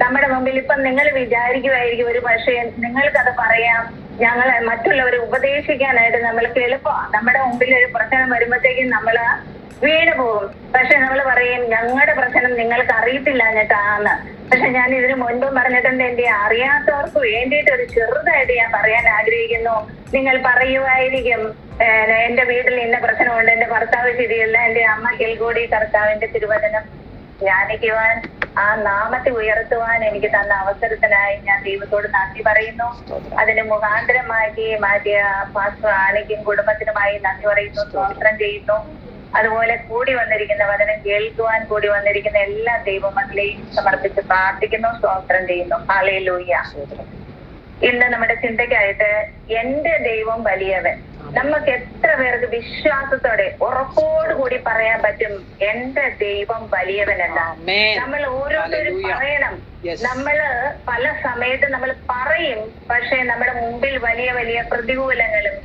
നമ്മുടെ മുമ്പിൽ ഇപ്പം നിങ്ങൾ വിചാരിക്കുമായിരിക്കും ഒരു പക്ഷേ നിങ്ങൾക്കത് പറയാം, ഞങ്ങളെ മറ്റുള്ളവരെ ഉപദേശിക്കാനായിട്ട് നമ്മൾക്ക് എളുപ്പമാണ്. നമ്മുടെ മുമ്പിൽ ഒരു പ്രശ്നം വരുമ്പോഴത്തേക്കും നമ്മള് വീണ് പോകും. പക്ഷെ നമ്മൾ പറയും ഞങ്ങളുടെ പ്രശ്നം നിങ്ങൾക്ക് അറിയത്തില്ലാഞ്ഞിട്ടാണ്. പക്ഷെ ഞാൻ ഇതിനു മുൻപും പറഞ്ഞിട്ടുണ്ട്, എന്റെ അറിയാത്തവർക്ക് വേണ്ടിയിട്ട് ഒരു ചെറുതായിട്ട് ഞാൻ പറയാൻ ആഗ്രഹിക്കുന്നു. നിങ്ങൾ പറയുമായിരിക്കും എന്റെ വീട്ടിൽ ഇന്ന പ്രശ്നമുണ്ട്, എന്റെ ഭർത്താവ് ശരിയല്ല, എന്റെ അമ്മ കേൾക്കൂടി കർത്താവിന്റെ തിരുവചനം ധ്യാനിക്കുവാൻ, ആ നാമത്തെ ഉയർത്തുവാൻ എനിക്ക് തന്ന അവസരത്തിനായി ഞാൻ ദൈവത്തോട് നന്ദി പറയുന്നു. അതിന് മാറ്റിയ പാസ്റ്റർ ആണിക്കും കുടുംബത്തിനുമായി നന്ദി പറയുന്നു, സ്തോത്രം ചെയ്യുന്നു. അതുപോലെ കൂടി വന്നിരിക്കുന്ന വചനം കേൾക്കുവാൻ കൂടി വന്നിരിക്കുന്ന എല്ലാ ദൈവമക്കളെയും സമർപ്പിച്ച് പ്രാർത്ഥിക്കുന്നു, സ്തോത്രം ചെയ്യുന്നു. ഹല്ലേലൂയ. ഇന്ന് നമ്മുടെ ചിന്തയ്ക്കായിട്ട് എന്റെ ദൈവം വലിയവൻ. നമുക്ക് എത്ര പേർക്ക് വിശ്വാസത്തോടെ ഉറപ്പോടുകൂടി പറയാൻ പറ്റും എന്റെ ദൈവം വലിയവനല്ല? നമ്മൾ ഓരോരുത്തരും പറയണം. നമ്മള് പല സമയത്ത് നമ്മൾ പറയും, പക്ഷെ നമ്മുടെ മുമ്പിൽ വലിയ വലിയ പ്രതികൂലങ്ങളും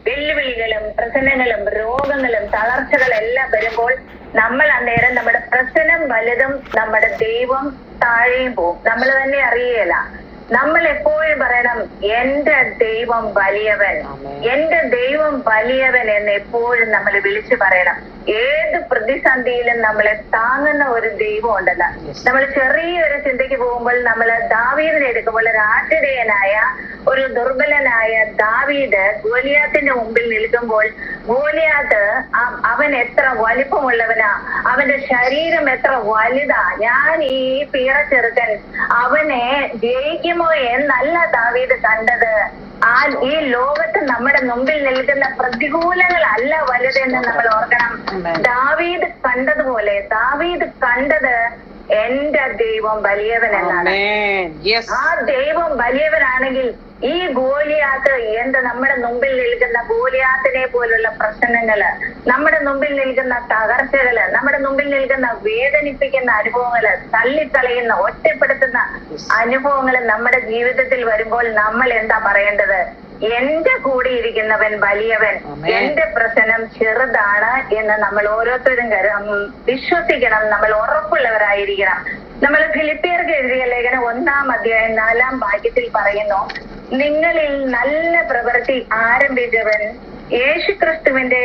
വെല്ലുവിളികളും പ്രശ്നങ്ങളും രോഗങ്ങളും തളർച്ചകളെല്ലാം വരുമ്പോൾ നമ്മൾ അന്നേരം നമ്മുടെ പ്രശ്നം വലുതും നമ്മുടെ ദൈവം താഴെയും പോകും. നമ്മൾ തന്നെ അറിയല. നമ്മൾ എപ്പോഴും പറയണം എന്റെ ദൈവം വലിയവൻ, എന്റെ ദൈവം വലിയവൻ എന്ന് എപ്പോഴും നമ്മൾ വിളിച്ചു പറയണം. ഏത് പ്രതിസന്ധിയിലും നമ്മളെ താങ്ങുന്ന ഒരു ദൈവം ഉണ്ടല്ലോ. നമ്മൾ ചെറിയൊരു ചിന്തയ്ക്ക് പോകുമ്പോൾ നമ്മൾ ദാവീദിനെ എടുക്കുമ്പോൾ ഒരു ആട്ടിടയനായ ഒരു ദുർബലനായ ദാവീദ് ഗോലിയാത്തിന്റെ മുമ്പിൽ നിൽക്കുമ്പോൾ ഗോലിയാത്ത് അവൻ എത്ര വലിപ്പമുള്ളവനാ, അവന്റെ ശരീരം എത്ര വലുതാ, ഞാൻ ഈ പീറച്ചെറുക്കൻ അവനെ ജയിക്കുമോ എന്നല്ല ദാവീദ് കണ്ടത്. ഈ ലോകത്ത് നമ്മുടെ മുമ്പിൽ നിൽക്കുന്ന പ്രതികൂലങ്ങളല്ല വലുതെന്ന് നമ്മൾ ഓർക്കണം. ദാവീദ് കണ്ടതുപോലെ ദാവീദ് കണ്ടത് എന്റെ ദൈവം വലിയവനെന്നാണ്. ആ ദൈവം വലിയവനാണെങ്കിൽ ഈ ഗോലിയാത്ത് നമ്മുടെ മുമ്പിൽ നിൽക്കുന്ന ഗോലിയാത്തിനെ പോലുള്ള പ്രശ്നങ്ങള്, നമ്മുടെ മുമ്പിൽ നിൽക്കുന്ന തകർച്ചകള്, നമ്മുടെ മുമ്പിൽ നിൽക്കുന്ന വേദനിപ്പിക്കുന്ന അനുഭവങ്ങള്, തള്ളിക്കളയുന്ന ഒറ്റപ്പെടുത്തുന്ന അനുഭവങ്ങള് നമ്മുടെ ജീവിതത്തിൽ വരുമ്പോൾ നമ്മൾ എന്താ പറയേണ്ടത്? എന്റെ കൂടെ ഇരിക്കുന്നവൻ വലിയവൻ, എന്റെ പ്രശ്നം ചെറുതാണ് എന്ന് നമ്മൾ ഓരോരുത്തരും വിശ്വസിക്കണം. നമ്മൾ ഉറപ്പുള്ളവരായിരിക്കണം. നമ്മൾ ഫിലിപ്പിയർക്ക് എഴുതിയ ലേഖനം 1-ാം അധ്യായം 4-ാം വാക്യത്തിൽ പറയുന്നു, നിങ്ങളിൽ നല്ല പ്രവൃത്തി ആരംഭിച്ചവൻ യേശുക്രിസ്തുവിന്റെ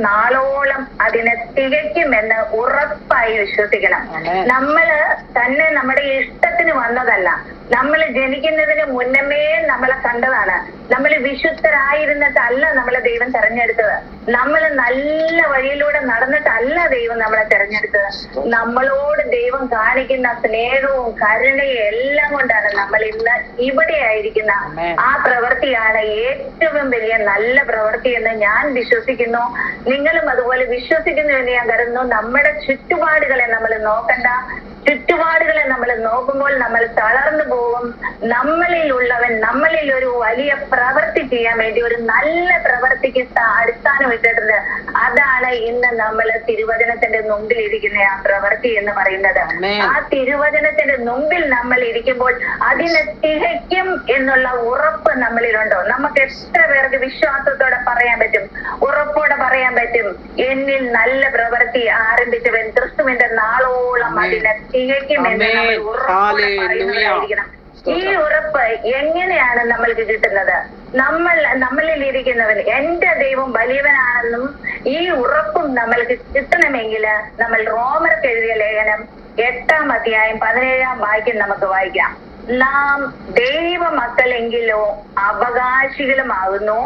നാളോളം അതിനെ തികയ്ക്കുമെന്ന് ഉറപ്പായി വിശ്വസിക്കണം. നമ്മള് തന്നെ നമ്മുടെ ഇഷ്ടത്തിന് വന്നതല്ല. നമ്മൾ ജനിക്കുന്നതിന് മുന്നമേ നമ്മളെ കണ്ടതാണ്. നമ്മൾ വിശുദ്ധരായിരുന്നിട്ടല്ല നമ്മളെ ദൈവം തെരഞ്ഞെടുത്തത്. നമ്മൾ നല്ല വഴിയിലൂടെ നടന്നിട്ടല്ല ദൈവം നമ്മളെ തെരഞ്ഞെടുത്തത്. നമ്മളോട് ദൈവം കാണിക്കുന്ന സ്നേഹവും കരുണയും എല്ലാം കൊണ്ടാണ് നമ്മൾ ഇന്ന് ഇവിടെ ആയിരിക്കുന്ന. ആ പ്രവൃത്തിയാണ് ഏറ്റവും വലിയ നല്ല പ്രവൃത്തി എന്ന് ഞാൻ വിശ്വസിക്കുന്നു. നിങ്ങളും അതുപോലെ വിശ്വസിക്കുന്നു എന്ന് ഞാൻ കരുതുന്നു. നമ്മുടെ ചുറ്റുപാടുകളെ നമ്മൾ നോക്കണ്ട. ചുറ്റുപാടുകളെ നമ്മൾ നോക്കുമ്പോൾ നമ്മൾ തളർന്നു പോകും. നമ്മളിൽ ഉള്ളവൻ നമ്മളിൽ ഒരു വലിയ പ്രവൃത്തി ചെയ്യാൻ വേണ്ടി ഒരു നല്ല പ്രവൃത്തിക്ക് അടിസ്ഥാനം ഇട്ടിട്ടുണ്ട്. അതാണ് ഇന്ന് നമ്മൾ തിരുവചനത്തിന്റെ മുമ്പിൽ ഇരിക്കുന്ന ആ പ്രവൃത്തി എന്ന് പറയുന്നത്. ആ തിരുവചനത്തിന്റെ മുമ്പിൽ നമ്മൾ ഇരിക്കുമ്പോൾ അതിനെ തികയ്ക്കും എന്നുള്ള ഉറപ്പ് നമ്മളിലുണ്ടോ? നമുക്ക് എത്ര പേർക്ക് വിശ്വാസത്തോടെ പറയാൻ പറ്റും, ഉറപ്പോടെ പറയാൻ പറ്റും, എന്നിൽ നല്ല പ്രവൃത്തി ആരംഭിച്ചവൻ ക്രിസ്തുവിന്റെ നാളോളം അതിനെ തികയ്ക്കും എന്ന് നമ്മൾ ഉറപ്പോടെ പറയുന്നതായിരിക്കണം. ഈ ഉറപ്പ് എങ്ങനെയാണ് നമ്മൾക്ക് കിട്ടുന്നത്? നമ്മളിൽ ഇരിക്കുന്നവൻ എന്റെ ദൈവം വലിയവനാണെന്നും ഈ ഉറപ്പും നമ്മൾക്ക് കിട്ടണമെങ്കിൽ നമ്മൾ റോമർക്ക് എഴുതിയ ലേഖനം 8-ാം അധ്യായം 17-ാം വാക്യം നമുക്ക് വായിക്കാം. നാം ദൈവ മക്കളെങ്കിലോ അവകാശികളുമാകുന്നു,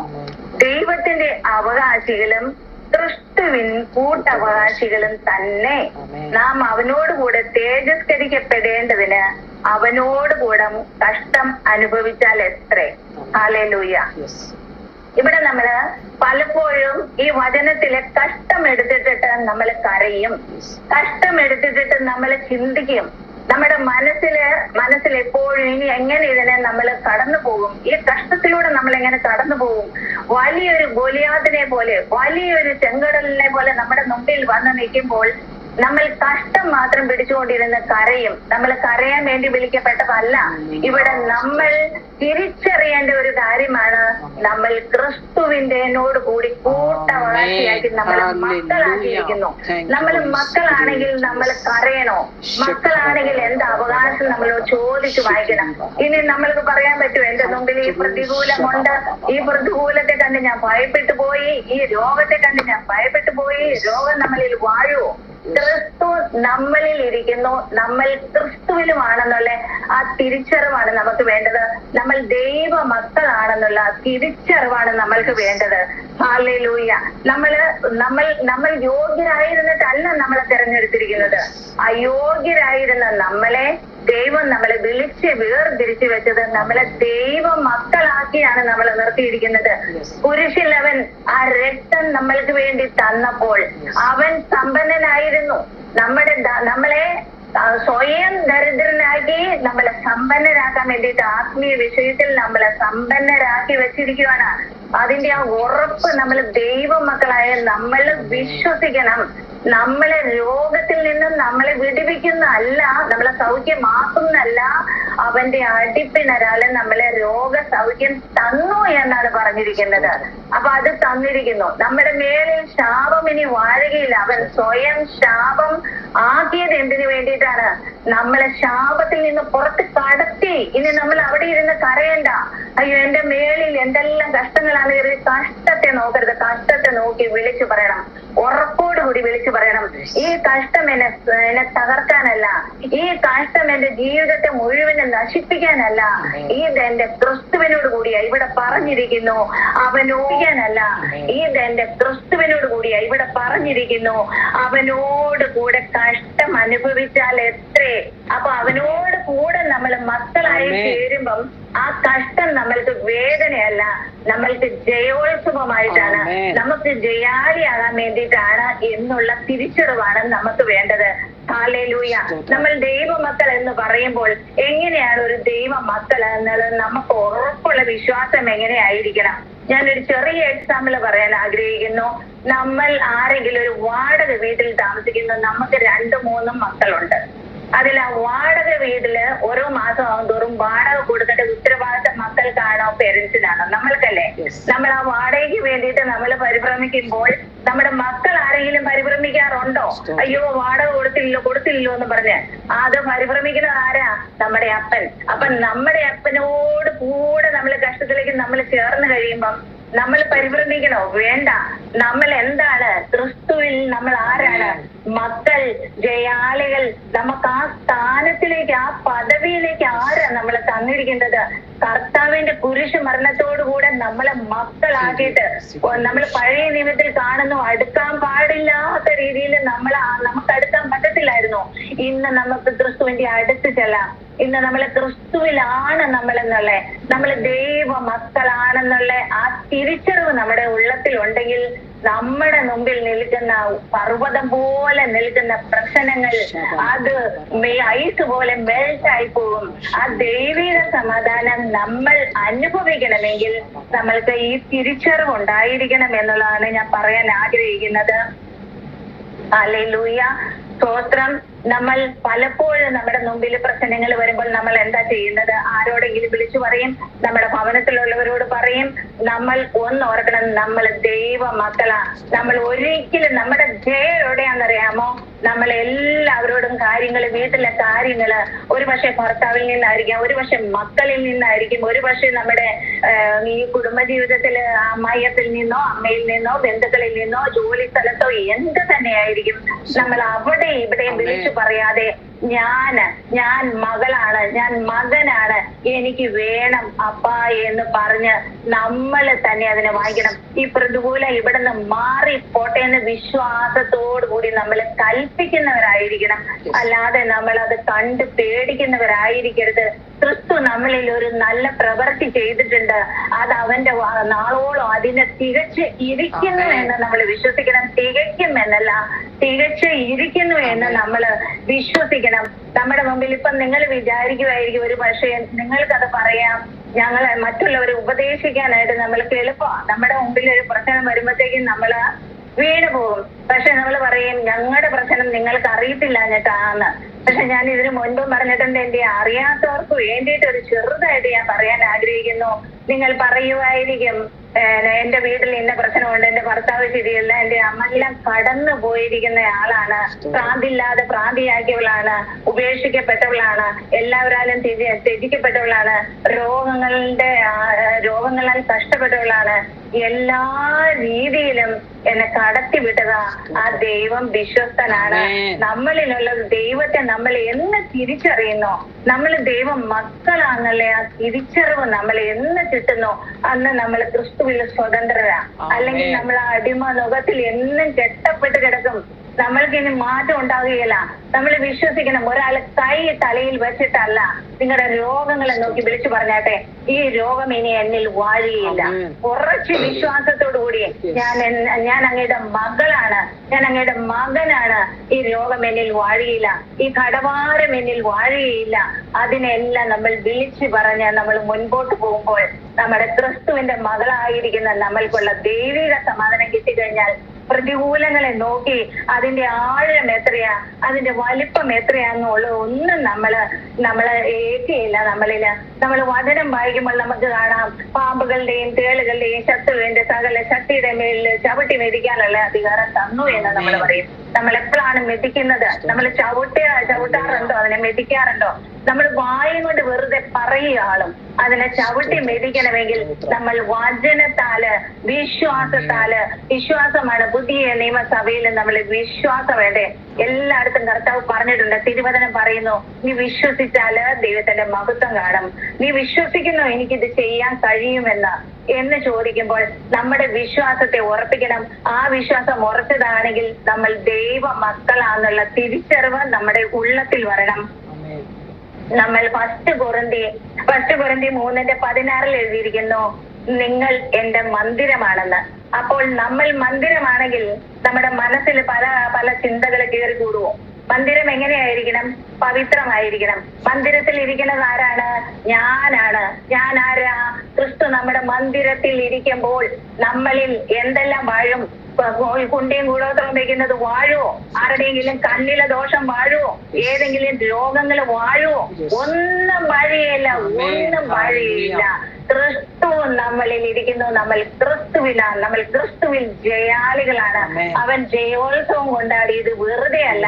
ദൈവത്തിന്റെ അവകാശികളും ക്രിസ്തുവിൻ കൂട്ടവകാശികളും തന്നെ. നാം അവനോടുകൂടെ തേജസ്കരിക്കപ്പെടേണ്ടതിന് അവനോടുകൂടെ കഷ്ടം അനുഭവിച്ചാൽ എത്രേ. ഹല്ലേലൂയ. ഇവിടെ നമ്മള് പലപ്പോഴും ഈ വചനത്തിലെ കഷ്ടം എടുത്തിട്ടിട്ട് നമ്മൾ കരയും, കഷ്ടം എടുത്തിട്ട് നമ്മൾ ചിന്തിക്കും. നമ്മുടെ മനസ്സിൽ എപ്പോഴും ഇനി എങ്ങനെ ഇതിനെ നമ്മൾ കടന്നു പോകും, ഈ കഷ്ടത്തിലൂടെ നമ്മൾ എങ്ങനെ കടന്നു പോകും. വലിയൊരു ഗോലിയാത്തിനെ പോലെ, വലിയൊരു ചെങ്കടലിനെ പോലെ നമ്മുടെ മുമ്പിൽ വന്ന് നിൽക്കുമ്പോൾ നമ്മൾ കഷ്ടം മാത്രം പിടിച്ചുകൊണ്ടിരുന്ന് കരയും. നമ്മൾ കരയാൻ വേണ്ടി വിളിക്കപ്പെട്ടതല്ല. ഇവിടെ നമ്മൾ തിരിച്ചറിയേണ്ട ഒരു കാര്യമാണ്, നമ്മൾ ക്രിസ്തുവിന്റെനോട് കൂടി കൂട്ടവകാശിയാക്കി നമ്മൾ മക്കളാക്കിയിരിക്കുന്നു. നമ്മൾ മക്കളാണെങ്കിൽ നമ്മൾ കരയണോ? മക്കളാണെങ്കിൽ എന്ത് അവകാശം നമ്മൾ ചോദിച്ചു വാങ്ങിക്കണം? ഇനി നമ്മൾക്ക് പറയാൻ പറ്റുമോ, എന്റെ മുമ്പിൽ ഈ പ്രതികൂലമുണ്ട്, ഈ പ്രതികൂലത്തെ കണ്ട് ഞാൻ ഭയപ്പെട്ടു പോയി, ഈ രോഗത്തെ കണ്ട് ഞാൻ ഭയപ്പെട്ടു പോയി, രോഗം നമ്മളിൽ വാഴുവോ? ക്രിസ്തു നമ്മളിൽ ഇരിക്കുന്നു, നമ്മൾ ക്രിസ്തുവിലുമാണെന്നുള്ള ആ തിരിച്ചറിവാണ് നമുക്ക് വേണ്ടത്. നമ്മൾ ദൈവ മക്കളാണെന്നുള്ള തിരിച്ചറിവാണ് നമ്മൾക്ക് വേണ്ടത്. ഹല്ലേലൂയ. നമ്മൾ യോഗ്യരായിരുന്നിട്ടല്ല നമ്മളെ തെരഞ്ഞെടുത്തിരിക്കുന്നത്. അയോഗ്യരായിരുന്ന നമ്മളെ ദൈവം നമ്മളെ വിളിച്ച് വേർതിരിച്ചു വെച്ചത് നമ്മളെ ദൈവ മക്കളാക്കിയാണ് നമ്മളെ നിർത്തിയിരിക്കുന്നത്. പുരുഷനവൻ ആ രക്തം നമ്മൾക്ക് വേണ്ടി തന്നപ്പോൾ അവൻ സമ്പന്നനായിരുന്നു. നമ്മളെ സ്വയം ദരിദ്രനാക്കി നമ്മളെ സമ്പന്നരാക്കാൻ വേണ്ടിയിട്ട് ആത്മീയ വിഷയത്തിൽ നമ്മളെ സമ്പന്നരാക്കി വെച്ചിരിക്കുകയാണ്. അതിന്റെ ആ ഉറപ്പ് നമ്മൾ ദൈവ മക്കളായ നമ്മൾ വിശ്വസിക്കണം. നമ്മളെ രോഗത്തിൽ നിന്നും നമ്മളെ വിടുവിക്കുന്നല്ല, നമ്മളെ സൗഖ്യമാക്കുന്നല്ല, അവന്റെ അടിപ്പിണരാല് നമ്മളെ രോഗസൗഖ്യം തന്നു എന്നാണ് പറഞ്ഞിരിക്കുന്നത്. അപ്പൊ അത് തന്നിരിക്കുന്നു. നമ്മുടെ മേലിൽ ശാപം ഇനി വാഴുകയില്ല. അവൻ സ്വയം ശാപം ആക്കിയത് എന്തിനു വേണ്ടിയിട്ടാണ്? നമ്മളെ ശാപത്തിൽ നിന്ന് പുറത്ത് കടത്തി. ഇനി നമ്മൾ അവിടെ ഇരുന്ന് കരയണ്ട, അയ്യോ എന്റെ മേലിൽ എന്തെല്ലാം കഷ്ടങ്ങളാണ്. കഷ്ടത്തെ നോക്കരുത്, കഷ്ടത്തെ നോക്കി വിളിച്ചു പറയണം, ഉറപ്പോടുകൂടി വിളിച്ചു പറയണം, ഈ കഷ്ടം എന്നെ തകർക്കാനല്ല, ഈ കഷ്ടം എന്റെ ജീവിതത്തെ മുഴുവനും നശിപ്പിക്കാനല്ല, ഇതെന്റെ ക്രിസ്തുവിനോട് കൂടിയാ ഇവിടെ പറഞ്ഞിരിക്കുന്നു. അവനോടിക്കാനല്ല, ഇതെന്റെ ക്രിസ്തുവിനോട് കൂടിയാ ഇവിടെ പറഞ്ഞിരിക്കുന്നു. അവനോട് കൂടെ കഷ്ടം അനുഭവിച്ചാൽ എത്രേ. അപ്പൊ അവനോട് കൂടെ നമ്മൾ മക്കളായി ചേരുമ്പം ആ കഷ്ടം നമ്മൾക്ക് വേദനയല്ല, നമ്മൾക്ക് ജയോത്സവമായിട്ടാണ്, നമുക്ക് ജയാളിയാകാൻ വേണ്ടിയിട്ടാണ് എന്നുള്ള തിരിച്ചറിവാണ് നമുക്ക് വേണ്ടത്. ഹല്ലേലൂയ. നമ്മൾ ദൈവമക്കൾ എന്ന് പറയുമ്പോൾ എങ്ങനെയാണ് ഒരു ദൈവ മക്കൾ എന്നുള്ളത് നമുക്ക് ഉറപ്പുള്ള വിശ്വാസം എങ്ങനെയായിരിക്കണം? ഞാനൊരു ചെറിയ എക്സാമ്പിൾ പറയാൻ ആഗ്രഹിക്കുന്നു. നമ്മൾ ആരെങ്കിലും ഒരു വാടക വീട്ടിൽ താമസിക്കുന്നു, നമുക്ക് 2-3 മക്കളുണ്ട്. അതിൽ ആ വാടക വീട്ടില് ഓരോ മാസം ആകുന്തോറും വാടക കൊടുക്കേണ്ട ഉത്തരവാദിത്തം മക്കൾക്കാണോ പേരൻസിനാണോ? നമ്മൾക്കല്ലേ. നമ്മൾ ആ വാടകയ്ക്ക് വേണ്ടിയിട്ട് നമ്മൾ പരിഭ്രമിക്കുമ്പോൾ നമ്മുടെ മക്കൾ ആരെങ്കിലും പരിഭ്രമിക്കാറുണ്ടോ? അയ്യോ വാടക കൊടുത്തില്ലല്ലോ എന്ന് പറഞ്ഞ് അത് പരിഭ്രമിക്കുന്നത് ആരാ? നമ്മുടെ അപ്പൻ. അപ്പൊ നമ്മുടെ അപ്പനോട് കൂടെ നമ്മൾ കഷ്ടത്തിലേക്ക് നമ്മൾ ചേർന്ന് കഴിയുമ്പം നമ്മൾ പരിഭ്രമിക്കണോ? വേണ്ട. നമ്മൾ എന്താണ്? ക്രിസ്തുവിൽ നമ്മൾ ആരാണ്? മക്കൾ, ജയാളികൾ. നമുക്ക് ആ സ്ഥാനത്തിലേക്ക്, ആ പദവിയിലേക്ക് ആരാ നമ്മളെ തന്നിരിക്കുന്നത്? കർത്താവിന്റെ കുരിശ് മരണത്തോടുകൂടെ നമ്മളെ മക്കളാക്കിയിട്ട്, നമ്മൾ പഴയ നിയമത്തിൽ കാണുന്നു, അടുക്കാൻ പാടില്ലാത്ത രീതിയിൽ നമുക്ക് അടുക്കാൻ പറ്റത്തില്ലായിരുന്നു. ഇന്ന് നമുക്ക് ക്രിസ്തുവിന്റെ അടുത്ത് ചെല്ലാം. ഇന്ന് നമ്മളെ ക്രിസ്തുവിലാണ് നമ്മളെന്നുള്ള, നമ്മള് ദൈവ മക്കളാണെന്നുള്ള ആ തിരിച്ചറിവ് നമ്മുടെ ഉള്ളത്തിലുണ്ടെങ്കിൽ നമ്മുടെ മുമ്പിൽ നിൽക്കുന്ന പർവ്വതം പോലെ നിൽക്കുന്ന പ്രശ്നങ്ങൾ അത് ഐസ് പോലെ മെൽറ്റായി പോകും. ആ ദൈവിക സമാധാനം നമ്മൾ അനുഭവിക്കണമെങ്കിൽ നമ്മൾക്ക് ഈ തിരിച്ചറിവ് ഉണ്ടായിരിക്കണം എന്നുള്ളതാണ് ഞാൻ പറയാൻ ആഗ്രഹിക്കുന്നത്. ഹല്ലേലൂയ. സ്തോത്രം. നമ്മൾ പലപ്പോഴും നമ്മുടെ മുമ്പിൽ പ്രശ്നങ്ങൾ വരുമ്പോൾ നമ്മൾ എന്താ ചെയ്യുന്നത്? ആരോടെങ്കിലും വിളിച്ചു പറയും, നമ്മുടെ ഭവനത്തിലുള്ളവരോട് പറയും. നമ്മൾ ഒന്ന് ഓർക്കണം, നമ്മൾ ദൈവ മക്കളാ. നമ്മൾ ഒരിക്കലും നമ്മുടെ ജയം എവിടെയാണെന്നറിയാമോ? നമ്മൾ എല്ലാവരോടും വീട്ടിലെ കാര്യങ്ങള് ഒരുപക്ഷെ ഭർത്താവിൽ നിന്നായിരിക്കാം, ഒരുപക്ഷെ മക്കളിൽ നിന്നായിരിക്കും, ഒരുപക്ഷെ നമ്മുടെ ഈ കുടുംബജീവിതത്തില് അമ്മായിയത്തിൽ നിന്നോ അമ്മയിൽ നിന്നോ ബന്ധുക്കളിൽ നിന്നോ ജോലി സ്ഥലത്തോ എന്ത് തന്നെയായിരിക്കും. നമ്മൾ അവിടെ ഇവിടെയും വിളിച്ചു പറയാതെ ഞാൻ മകളാണ്, ഞാൻ മകനാണ്, എനിക്ക് വേണം അപ്പാ എന്ന് പറഞ്ഞ് നമ്മൾ തന്നെ അതിനെ വാങ്ങിക്കണം. ഈ പ്രതികൂല ഇവിടുന്ന് മാറിപ്പോട്ടെ എന്ന് വിശ്വാസത്തോടു കൂടി നമ്മൾ കൽപ്പിക്കുന്നവരായിരിക്കണം. അല്ലാതെ നമ്മൾ അത് കണ്ട് പേടിക്കുന്നവരായിരിക്കരുത്. ക്രിസ്തു നമ്മളിൽ ഒരു നല്ല പ്രവൃത്തി ചെയ്തിട്ടുണ്ട്, അത് അവന്റെ നാളോളം അതിനെ തികച്ച് ഇരിക്കുന്നു എന്ന് നമ്മൾ വിശ്വസിക്കണം. തികയ്ക്കും എന്നല്ല, തികച്ച് ഇരിക്കുന്നു എന്ന് നമ്മൾ വിശ്വസിക്കണം. നമ്മുടെ മുമ്പിൽ ഇപ്പം നിങ്ങൾ വിചാരിക്കുമായിരിക്കും, ഒരു പക്ഷേ നിങ്ങൾക്കത് പറയാം, മറ്റുള്ളവരെ ഉപദേശിക്കാനായിട്ട് നമ്മൾക്ക് എളുപ്പമാണ്. നമ്മുടെ മുമ്പിൽ ഒരു പ്രശ്നം വരുമ്പോഴത്തേക്കും വീണ് പോകും. പക്ഷെ നമ്മൾ പറയും ഞങ്ങളുടെ പ്രശ്നം നിങ്ങൾക്ക് അറിയത്തില്ലാഞ്ഞിട്ടാണ്. പക്ഷെ ഞാൻ ഇതിനു മുൻപ് പറഞ്ഞിട്ടുണ്ട്, എന്റെ അറിയാത്തവർക്ക് വേണ്ടിയിട്ട് ഒരു ചെറുതായിട്ട് ഞാൻ പറയാൻ ആഗ്രഹിക്കുന്നു. നിങ്ങൾ പറയുമായിരിക്കും എന്റെ വീട്ടിൽ ഇന്ന പ്രശ്നമുണ്ട്, എന്റെ ഭർത്താവ് ശരിയല്ല, എന്റെ അമ്മയെല്ലാം കടന്നു പോയിരിക്കുന്ന ആളാണ്, പ്രാന്തില്ലാതെ പ്രാന്തിയാക്കിയവളാണ്, ഉപേക്ഷിക്കപ്പെട്ടവളാണ്, എല്ലാവരാലും ത്യജിക്കപ്പെട്ടവളാണ്, രോഗങ്ങളാൽ കഷ്ടപ്പെട്ടവളാണ്, എല്ലാ രീതിയിലും എന്നെ കടത്തി വിട്ടതാ. ആ ദൈവം വിശ്വസ്തനാണ്. നമ്മളിലുള്ള ദൈവത്തെ നമ്മൾ എന്ന് തിരിച്ചറിയുന്നോ, നമ്മൾ ദൈവം മക്കളാണെന്നുള്ള ആ തിരിച്ചറിവ് നമ്മൾ എന്ന് കിട്ടുന്നോ അന്ന് നമ്മൾ ക്രിസ്തുവിൽ സ്വതന്ത്രരാ. അല്ലെങ്കിൽ നമ്മൾ ആ അടിമ ലോകത്തിൽ എന്നും കെട്ടപ്പെട്ട് കിടക്കും. നമ്മൾക്ക് ഇനി മാറ്റം ഉണ്ടാകുകയില്ല. നമ്മൾ വിശ്വസിക്കണം. ഒരാൾ കൈ തലയിൽ വെച്ചിട്ടല്ല നിങ്ങളുടെ രോഗങ്ങളെ നോക്കി വിളിച്ചു പറഞ്ഞാട്ടെ, ഈ രോഗം ഇനി എന്നിൽ വാഴുകയില്ല. കുറച്ച് വിശ്വാസത്തോടു കൂടി ഞാൻ അങ്ങയുടെ മകളാണ്, ഞാൻ അങ്ങയുടെ മകനാണ്, ഈ രോഗം എന്നിൽ വാഴുകയില്ല, ഈ കടഭാരം എന്നിൽ വാഴുകയില്ല. അതിനെല്ലാം നമ്മൾ വിളിച്ചു പറഞ്ഞ് നമ്മൾ മുൻപോട്ട് പോകുമ്പോൾ നമ്മുടെ ക്രിസ്തുവിന്റെ മകളായിരിക്കുന്ന നമ്മൾക്കുള്ള ദൈവിക സമാധാനം കിട്ടിക്കഴിഞ്ഞാൽ പ്രതികൂലങ്ങളെ നോക്കി അതിന്റെ ആഴം എത്രയാ, അതിന്റെ വലിപ്പം എത്രയാന്നുള്ള ഒന്നും നമ്മള് ഏറ്റിയില്ല. നമ്മൾ വചനം വായിക്കുമ്പോൾ നമുക്ക് കാണാം, പാമ്പുകളുടെയും തേളുകളുടെയും ശത്രുവിന്റെ സകല ശക്തിയുടെ മേലിൽ ചവിട്ടി മെതിക്കാനുള്ള അധികാരം തന്നു എന്ന് നമ്മൾ പറയും. നമ്മൾ എപ്പോഴാണ് മെതിക്കുന്നത്? നമ്മൾ ചവിട്ടാറുണ്ടോ? അതിനെ മെതിക്കാറുണ്ടോ? നമ്മൾ വായും കൊണ്ട് വെറുതെ പറയുകയാളും അതിനെ ചവിട്ടി മെതിക്കണമെങ്കിൽ നമ്മൾ വചനത്താല് വിശ്വാസമാണ്. പുതിയ നിയമസഭയിൽ നമ്മൾ വിശ്വാസം വേണ്ടേ? എല്ലായിടത്തും കർത്താവ് പറഞ്ഞിട്ടുണ്ട്. തിരുവചനം പറയുന്നു, നീ വിശ്വസിച്ചാല് ദൈവത്തിന്റെ മഹത്വം കാണും. നീ വിശ്വസിക്കുന്നു എനിക്കിത് ചെയ്യാൻ എന്ന് ചോദിക്കുമ്പോൾ നമ്മുടെ വിശ്വാസത്തെ ഉറപ്പിക്കണം. ആ വിശ്വാസം ഉറച്ചതാണെങ്കിൽ നമ്മൾ ദൈവ മക്കളാന്നുള്ള തിരിച്ചറിവ് നമ്മുടെ ഉള്ളത്തിൽ വരണം. നമ്മൾ ഫസ്റ്റ് കൊറിന്തി 3:16 എഴുതിയിരിക്കുന്നു, നിങ്ങൾ എന്റെ മന്ദിരമാണെന്ന്. അപ്പോൾ നമ്മൾ മന്ദിരമാണെങ്കിൽ നമ്മുടെ മനസ്സിൽ പല ചിന്തകൾ കയറി കൂടുവോ? മന്ദിരം എങ്ങനെയായിരിക്കണം? പവിത്രമായിരിക്കണം. മന്ദിരത്തിൽ ഇരിക്കുന്നത് ആരാണ്? ഞാനാണ്. ഞാൻ ആരാ? ക്രിസ്തു നമ്മുടെ മന്ദിരത്തിൽ ഇരിക്കുമ്പോൾ നമ്മളിൽ എന്തെല്ലാം വാഴും? കുണ്ടിയും കൂടോത്രം വയ്ക്കുന്നത് വാഴുവോ? ആരുടെയെങ്കിലും കണ്ണിലെ ദോഷം വാഴുവോ? ഏതെങ്കിലും രോഗങ്ങൾ വാഴുവോ? ഒന്നും വാഴുകയില്ല. ക്രിസ്തു നമ്മളിൽ ഇരിക്കുന്നു. നമ്മൾ ക്രിസ്തുവിലാണ്. നമ്മൾ ക്രിസ്തുവിൽ ജയാളികളാണ്. അവൻ ജയോത്സവം കൊണ്ടാടിയത് വെറുതെ അല്ല.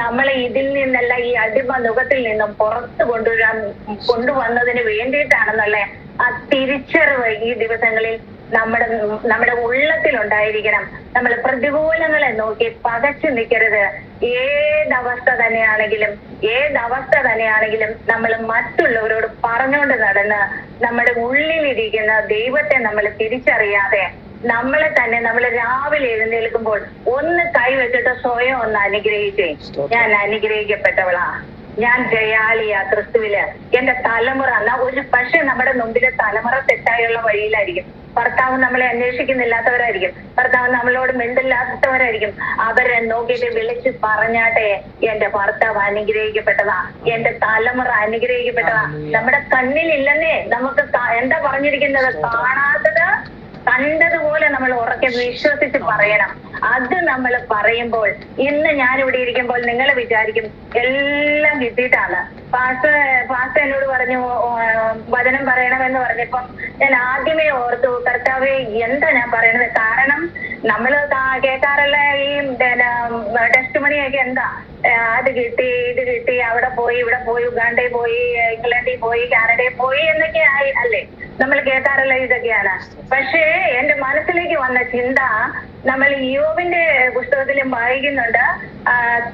നമ്മളെ ഇതിൽ നിന്നല്ല, ഈ അടിമ നുഖത്തിൽ നിന്നും പുറത്തു കൊണ്ടുവന്നതിന് വേണ്ടിയിട്ടാണെന്നുള്ള ആ തിരിച്ചറിവ് ഈ ദിവസങ്ങളിൽ നമ്മുടെ ഉള്ളത്തിലുണ്ടായിരിക്കണം. നമ്മൾ പ്രതികൂലങ്ങളെ നോക്കി പകച്ചു നിൽക്കരുത്. ഏതവസ്ഥ തന്നെയാണെങ്കിലും നമ്മൾ മറ്റുള്ളവരോട് പറഞ്ഞുകൊണ്ട് നടന്ന് നമ്മുടെ ഉള്ളിലിരിക്കുന്ന ദൈവത്തെ നമ്മൾ തിരിച്ചറിയാതെ നമ്മളെ തന്നെ നമ്മൾ രാവിലെ എഴുന്നേൽക്കുമ്പോൾ ഒന്ന് കൈവച്ചിട്ട് സ്വയം ഒന്ന് അനുഗ്രഹിച്ചേ. ഞാൻ അനുഗ്രഹിക്കപ്പെട്ടവളാ, ഞാൻ ജയാളിയാ ക്രിസ്തുവില്. എന്റെ തലമുറ ഒരു പക്ഷെ നമ്മുടെ മുമ്പിലെ തലമുറ തെറ്റായുള്ള വഴിയിലായിരിക്കും. ഭർത്താവ് നമ്മളെ അന്വേഷിക്കുന്നില്ലാത്തവരായിരിക്കും, ഭർത്താവ് നമ്മളോട് മിണ്ടില്ലാത്തവരായിരിക്കും. അവരെ നോക്കിയിട്ട് വിളിച്ച് പറഞ്ഞാട്ടെ, എന്റെ ഭർത്താവ് അനുഗ്രഹിക്കപ്പെട്ടതാ, എന്റെ തലമുറ അനുഗ്രഹിക്കപ്പെട്ടതാ. നമ്മുടെ കണ്ണിലില്ലെന്നേ, നമുക്ക് എന്താ പറഞ്ഞിരിക്കുന്നത്? കാണാത്തത് കണ്ടതുപോലെ നമ്മൾ ഉറക്കെ വിശ്വസിച്ച് പറയണം. അത് നമ്മൾ പറയുമ്പോൾ ഇന്ന് ഞാനിവിടെ ഇരിക്കുമ്പോൾ നിങ്ങൾ വിചാരിക്കും എല്ലാം കിട്ടിയിട്ടാണ്. പാസ്റ്റർ എന്നോട് പറഞ്ഞു വചനം പറയണമെന്ന് പറഞ്ഞപ്പം ഞാൻ ആദ്യമേ ഓർത്തു, കർത്താവേ എന്താ ഞാൻ പറയണത്? കാരണം നമ്മള് കേൾക്കാറുള്ള ഈ ടെസ്റ്റ് മണിയൊക്കെ എന്താ, അത് കിട്ടി, ഇത് കിട്ടി, അവിടെ പോയി, ഇവിടെ പോയി, ഉഗാണ്ടയിൽ പോയി, ഇംഗ്ലണ്ടിൽ പോയി, കാനഡയിൽ പോയി എന്നൊക്കെ ആയി അല്ലേ നമ്മൾ കേൾക്കാറുള്ള ഇതൊക്കെയാണ്. പക്ഷേ എന്റെ മനസ്സിലേക്ക് വന്ന ചിന്ത, നമ്മൾ യോബിന്റെ പുസ്തകത്തിലും വായിക്കുന്നുണ്ട്,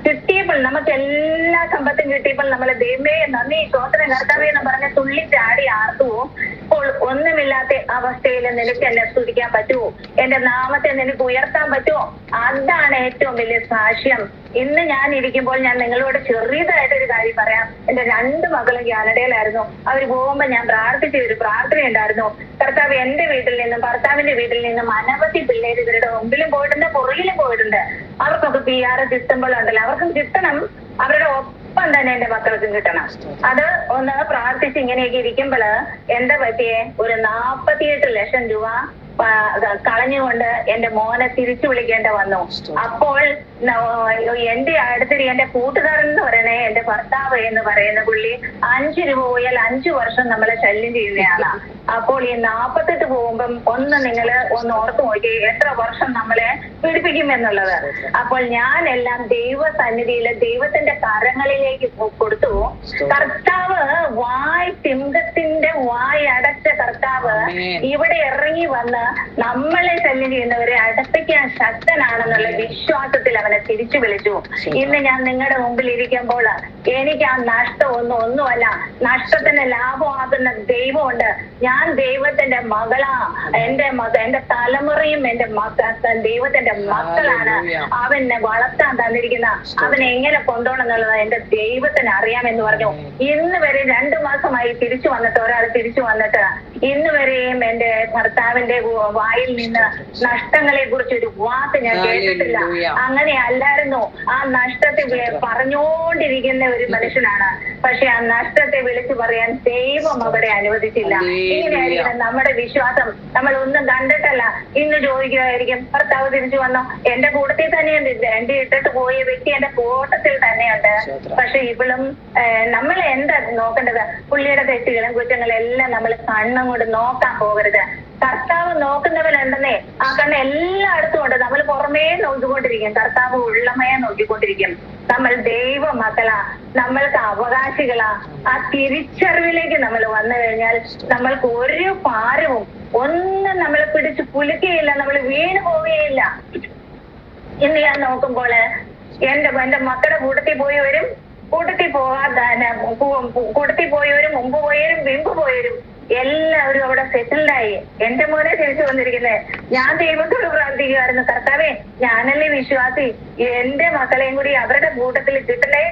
കിട്ടിയപ്പോൾ നമുക്ക് എല്ലാ സമ്പത്തും കിട്ടിയപ്പോൾ നമ്മളെ ദൈവമേ നന്ദി സ്തോത്രം കർത്താവേ എന്ന് പറഞ്ഞ് തുള്ളിച്ചാടി ആർത്തുവോ? ഇപ്പോൾ ഒന്നുമില്ലാത്ത അവസ്ഥയിൽ നിനക്ക് എന്നെ സ്തുതിക്കാൻ പറ്റുമോ? എന്റെ നാമത്തെ നിനക്ക് ഉയർത്താൻ പറ്റുമോ? അതാണ് ഏറ്റവും വലിയ സാക്ഷ്യം. ഇന്ന് ഞാൻ ഇരിക്കുമ്പോൾ ഞാൻ നിങ്ങളോട് ചെറിയതായിട്ടൊരു കാര്യം പറയാം. എന്റെ 2 മക്കളും കാനഡയിലായിരുന്നു. അവർ പോകുമ്പോൾ ഞാൻ പ്രാർത്ഥിച്ച ഒരു പ്രാർത്ഥനയുണ്ടായിരുന്നു. കർത്താവ് എന്റെ വീട്ടിൽ നിന്നും ഭർത്താവിന്റെ വീട്ടിൽ നിന്നും അനവധി പിള്ളേര് ഇവരുടെ മുമ്പിലും പോയിട്ടുണ്ട്, പുറകിലും പോയിട്ടുണ്ട്. അവർക്കൊക്കെ PR സിസ്റ്റംബിൾ ഉണ്ടല്ലോ, അവർക്കും കിട്ടണം. അവരുടെ ഒപ്പം തന്നെ എന്റെ മക്കൾക്കും കിട്ടണം. അത് ഒന്ന് പ്രാർത്ഥിച്ച് ഇങ്ങനെയൊക്കെ ഇരിക്കുമ്പോൾ എന്താ പറ്റിയേ? ഒരു 48 ലക്ഷം രൂപ കളഞ്ഞുകൊണ്ട് എന്റെ മോനെ തിരിച്ചു വിളിക്കേണ്ട വന്നു. അപ്പോൾ എന്റെ അടുത്തിരി എന്റെ കൂട്ടുകാരൻ എന്ന് പറയണേ, എന്റെ ഭർത്താവ് എന്ന് പറയുന്ന പുള്ളി 5 രൂപ പോയാൽ 5 വർഷം നമ്മളെ ശല്യം ചെയ്യുന്നയാളാ. അപ്പോൾ ഈ 48 പോകുമ്പം നിങ്ങള് ഓർത്തു നോക്കി എത്ര വർഷം നമ്മളെ പീഡിപ്പിക്കുമെന്നുള്ളത്. അപ്പോൾ ഞാനെല്ലാം ദൈവസന്നിധിയില് ദൈവത്തിന്റെ കരങ്ങളിലേക്ക് കൊടുത്തു. കർത്താവ് സിംഹത്തിന്റെ വായ് അടച്ച കർത്താവ് ഇവിടെ ഇറങ്ങി വന്ന് നമ്മളെ ശല്യം ചെയ്യുന്നവരെ അടുപ്പിക്കാൻ ശക്തനാണെന്നുള്ള വിശ്വാസത്തിൽ അവനെ തിരിച്ചു വിളിച്ചു. ഇന്ന് ഞാൻ നിങ്ങളുടെ മുമ്പിൽ ഇരിക്കുമ്പോൾ എനിക്ക് ആ നഷ്ടം ഒന്നുമല്ല, നഷ്ടത്തിന് ലാഭമാകുന്ന ദൈവമുണ്ട്. ഞാൻ ദൈവത്തിന്റെ മകളാ. എന്റെ തലമുറയും എന്റെ ദൈവത്തിന്റെ മക്കളാണ്. അവനെ വളർത്താൻ തന്നിരിക്കുന്ന അവനെ എങ്ങനെ കൊണ്ടുപോകണം എന്നുള്ളത് എന്റെ ദൈവത്തിന് അറിയാമെന്ന് പറഞ്ഞു. ഇന്ന് വരെ 2 മാസമായി തിരിച്ചു വന്നിട്ട് ഒരാൾ തിരിച്ചു വന്നിട്ട് ഇന്ന് വരെയും എന്റെ ഭർത്താവിന്റെ വായിൽ നിന്ന് നഷ്ടങ്ങളെ കുറിച്ച് ഒരു വാക്ക് ഞാൻ കേട്ടിട്ടില്ല. അങ്ങനെ അല്ലായിരുന്നു. ആ നഷ്ടത്തെ പറഞ്ഞുകൊണ്ടിരിക്കുന്ന ഒരു മനുഷ്യനാണ്. പക്ഷെ ആ നഷ്ടത്തെ വിളിച്ചു പറയാൻ ദൈവം അവരെ അനുവദിച്ചില്ല. ഇങ്ങനെയായിരിക്കണം നമ്മുടെ വിശ്വാസം. നമ്മൾ ഒന്നും കണ്ടിട്ടല്ല. ഇന്ന് ചോദിക്കുമായിരിക്കും ഭർത്താവ് തിരിച്ചു വന്നോ? എന്റെ കൂട്ടത്തിൽ തന്നെയുണ്ട്. എന്റെ ഇട്ടിട്ട് പോയ വ്യക്തി എന്റെ കൂട്ടത്തിൽ തന്നെയുണ്ട്. പക്ഷെ ഇവളും നമ്മൾ എന്താ നോക്കേണ്ടത്? പുള്ളിയുടെ തെറ്റുകളും കുറ്റങ്ങളും എല്ലാം നമ്മൾ കണ്ണും കൊണ്ട് നോക്കാൻ പോകരുത്. കർത്താവ് നോക്കുന്നവരുണ്ടെന്നേ. ആ കണ്ണ് എല്ലായിടത്തും ഉണ്ട്. നമ്മൾ പുറമേ നോക്കിക്കൊണ്ടിരിക്കും, കർത്താവ് ഉള്ളമയെ നോക്കിക്കൊണ്ടിരിക്കും. നമ്മൾ ദൈവ മക്കളാ, നമ്മൾക്ക് അവകാശികളാ. ആ തിരിച്ചറിവിലേക്ക് നമ്മൾ വന്നു കഴിഞ്ഞാൽ നമ്മൾക്ക് ഒരു ഭാരവും ഒന്നും നമ്മളെ പിടിച്ച് കുലുക്കുകയില്ല, നമ്മൾ വീണ് പോവുകയില്ല. ഇന്ന് ഞാൻ നോക്കുമ്പോൾ എന്റെ മക്കളുടെ കൂട്ടത്തിൽ പോയവരും കൂട്ടത്തിൽ പോയവരും മുമ്പ് പോയവരും പിമ്പ് പോയവരും എല്ലാവരും അവിടെ സെറ്റിൽഡായി. എന്റെ മോനെ തിരിച്ചു വന്നിരിക്കുന്നത്. ഞാൻ ദൈവത്തോട് പ്രാർത്ഥിക്കുമായിരുന്നു, കർത്താവേ ഞാനല്ലേ വിശ്വാസി, എന്റെ മക്കളെയും കൂടി അവരുടെ കൂട്ടത്തിൽ കിട്ടണേ